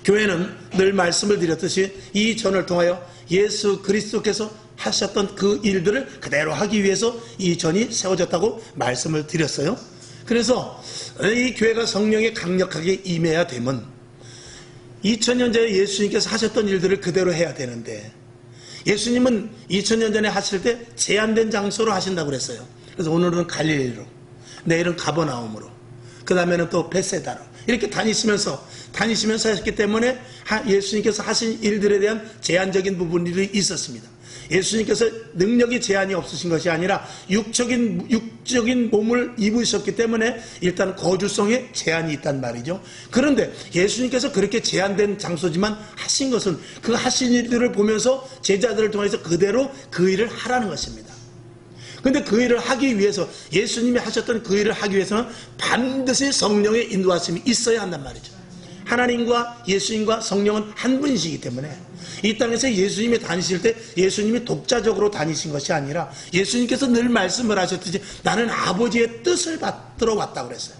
교회는 늘 말씀을 드렸듯이 이 전을 통하여 예수 그리스도께서 하셨던 그 일들을 그대로 하기 위해서 이 전이 세워졌다고 말씀을 드렸어요. 그래서 이 교회가 성령에 강력하게 임해야 되면 2000년 전에 예수님께서 하셨던 일들을 그대로 해야 되는데, 예수님은 2000년 전에 하실 때 제한된 장소로 하신다고 그랬어요. 그래서 오늘은 갈릴리로, 내일은 가버나움으로, 그 다음에는 또 베세다로 이렇게 다니시면서 하셨기 때문에 예수님께서 하신 일들에 대한 제한적인 부분들이 있었습니다. 예수님께서 능력이 제한이 없으신 것이 아니라 육적인 몸을 입으셨기 때문에 일단 거주성에 제한이 있단 말이죠. 그런데 예수님께서 그렇게 제한된 장소지만 하신 것은 그 하신 일들을 보면서 제자들을 통해서 그대로 그 일을 하라는 것입니다. 근데 그 일을 하기 위해서, 예수님이 하셨던 그 일을 하기 위해서는 반드시 성령의 인도하심이 있어야 한단 말이죠. 하나님과 예수님과 성령은 한 분이시기 때문에 이 땅에서 예수님이 다니실 때 예수님이 독자적으로 다니신 것이 아니라 예수님께서 늘 말씀을 하셨듯이 나는 아버지의 뜻을 받들어 왔다고 그랬어요.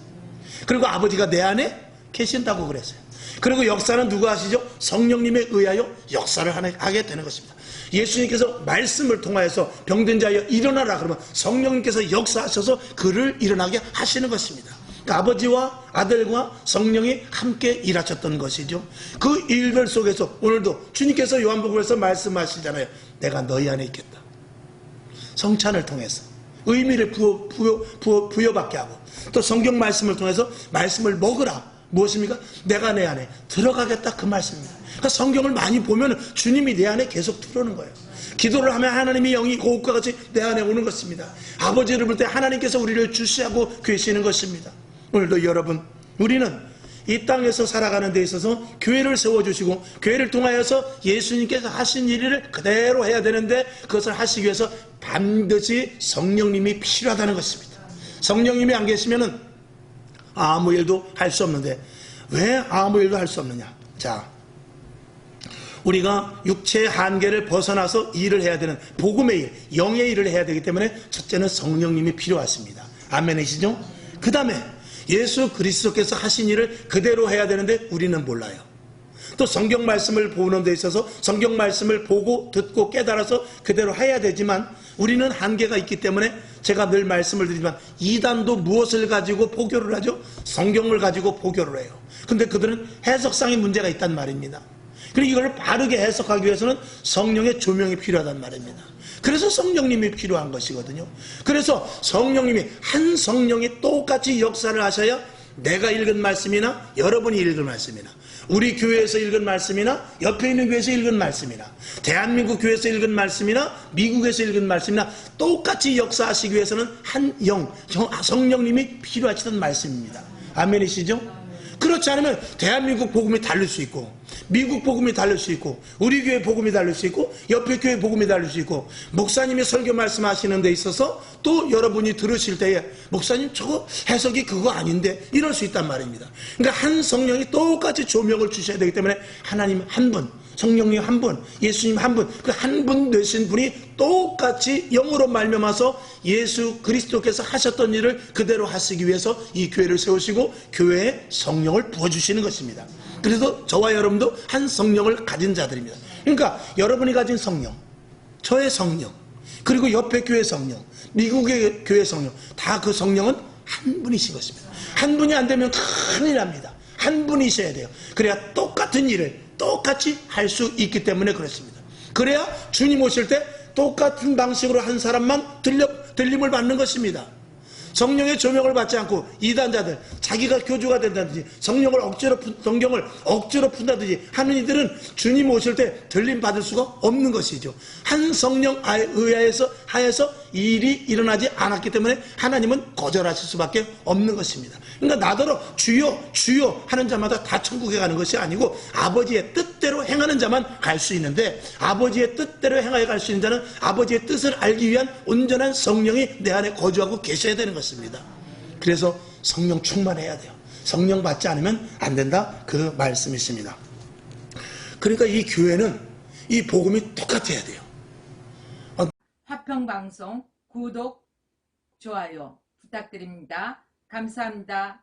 그리고 아버지가 내 안에 계신다고 그랬어요. 그리고 역사는 누가 하시죠? 성령님에 의하여 역사를 하게 되는 것입니다. 예수님께서 말씀을 통하여서 병든 자여 일어나라 그러면 성령님께서 역사하셔서 그를 일어나게 하시는 것입니다. 그러니까 아버지와 아들과 성령이 함께 일하셨던 것이죠. 그 일들 속에서 오늘도 주님께서 요한복음에서 말씀하시잖아요. 내가 너희 안에 있겠다. 성찬을 통해서 의미를 부여받게 하고, 또 성경 말씀을 통해서 말씀을 먹으라. 무엇입니까? 내가 내 안에 들어가겠다, 그 말씀입니다. 그러니까 성경을 많이 보면 주님이 내 안에 계속 들어오는 거예요. 기도를 하면 하나님의 영이 호흡과 같이 내 안에 오는 것입니다. 아버지를 볼 때 하나님께서 우리를 주시하고 계시는 것입니다. 오늘도 여러분, 우리는 이 땅에서 살아가는 데 있어서 교회를 세워주시고 교회를 통하여서 예수님께서 하신 일을 그대로 해야 되는데, 그것을 하시기 위해서 반드시 성령님이 필요하다는 것입니다. 성령님이 안 계시면은 아무 일도 할 수 없는데, 왜 아무 일도 할 수 없느냐? 자, 우리가 육체의 한계를 벗어나서 일을 해야 되는 복음의 일, 영의 일을 해야 되기 때문에 첫째는 성령님이 필요하십니다. 아멘이시죠? 그 다음에 예수 그리스도께서 하신 일을 그대로 해야 되는데 우리는 몰라요. 또 성경 말씀을 보는 데 있어서 성경 말씀을 보고 듣고 깨달아서 그대로 해야 되지만 우리는 한계가 있기 때문에 제가 늘 말씀을 드리지만 이단도 무엇을 가지고 포교를 하죠? 성경을 가지고 포교를 해요. 근데 그들은 해석상의 문제가 있단 말입니다. 그리고 이걸 바르게 해석하기 위해서는 성령의 조명이 필요하단 말입니다. 그래서 성령님이 필요한 것이거든요. 그래서 성령님이, 한 성령이 똑같이 역사를 하셔야 내가 읽은 말씀이나 여러분이 읽은 말씀이나 우리 교회에서 읽은 말씀이나 옆에 있는 교회에서 읽은 말씀이나 대한민국 교회에서 읽은 말씀이나 미국에서 읽은 말씀이나 똑같이 역사하시기 위해서는 한 영, 성령님이 필요하시던 말씀입니다. 아멘이시죠? 그렇지 않으면 대한민국 복음이 다를 수 있고 미국 복음이 다를 수 있고 우리 교회 복음이 다를 수 있고 옆에 교회 복음이 다를 수 있고 목사님이 설교 말씀하시는 데 있어서 또 여러분이 들으실 때에 목사님 저거 해석이 그거 아닌데 이럴 수 있단 말입니다. 그러니까 한 성령이 똑같이 조명을 주셔야 되기 때문에 하나님 한 분, 성령님 한 분, 예수님 한 분, 그 한 분 되신 분이 똑같이 영으로 말미암아서 예수 그리스도께서 하셨던 일을 그대로 하시기 위해서 이 교회를 세우시고 교회에 성령을 부어주시는 것입니다. 그래서 저와 여러분도 한 성령을 가진 자들입니다. 그러니까 여러분이 가진 성령, 저의 성령, 그리고 옆에 교회 성령, 미국의 교회 성령, 다 그 성령은 한 분이신 것입니다. 한 분이 안 되면 큰일 납니다. 한 분이셔야 돼요. 그래야 똑같은 일을 똑같이 할 수 있기 때문에 그렇습니다. 그래야 주님 오실 때 똑같은 방식으로 한 사람만 들림을 받는 것입니다. 성령의 조명을 받지 않고 이단자들, 자기가 교주가 된다든지 성령을 성경을 억지로 푼다든지 하는 이들은 주님 오실 때 들림 받을 수가 없는 것이죠. 한 성령 하에서 일이 일어나지 않았기 때문에 하나님은 거절하실 수밖에 없는 것입니다. 그러니까 나더러 주여 주여 하는 자마다 다 천국에 가는 것이 아니고 아버지의 뜻대로 행하는 자만 갈 수 있는데, 아버지의 뜻대로 행하여 갈 수 있는 자는 아버지의 뜻을 알기 위한 온전한 성령이 내 안에 거주하고 계셔야 되는 것입니다. 그래서 성령 충만해야 돼요. 성령 받지 않으면 안 된다, 그 말씀이십니다. 그러니까 이 교회는 이 복음이 똑같아야 돼요. 화평방송 구독, 좋아요 부탁드립니다. 감사합니다.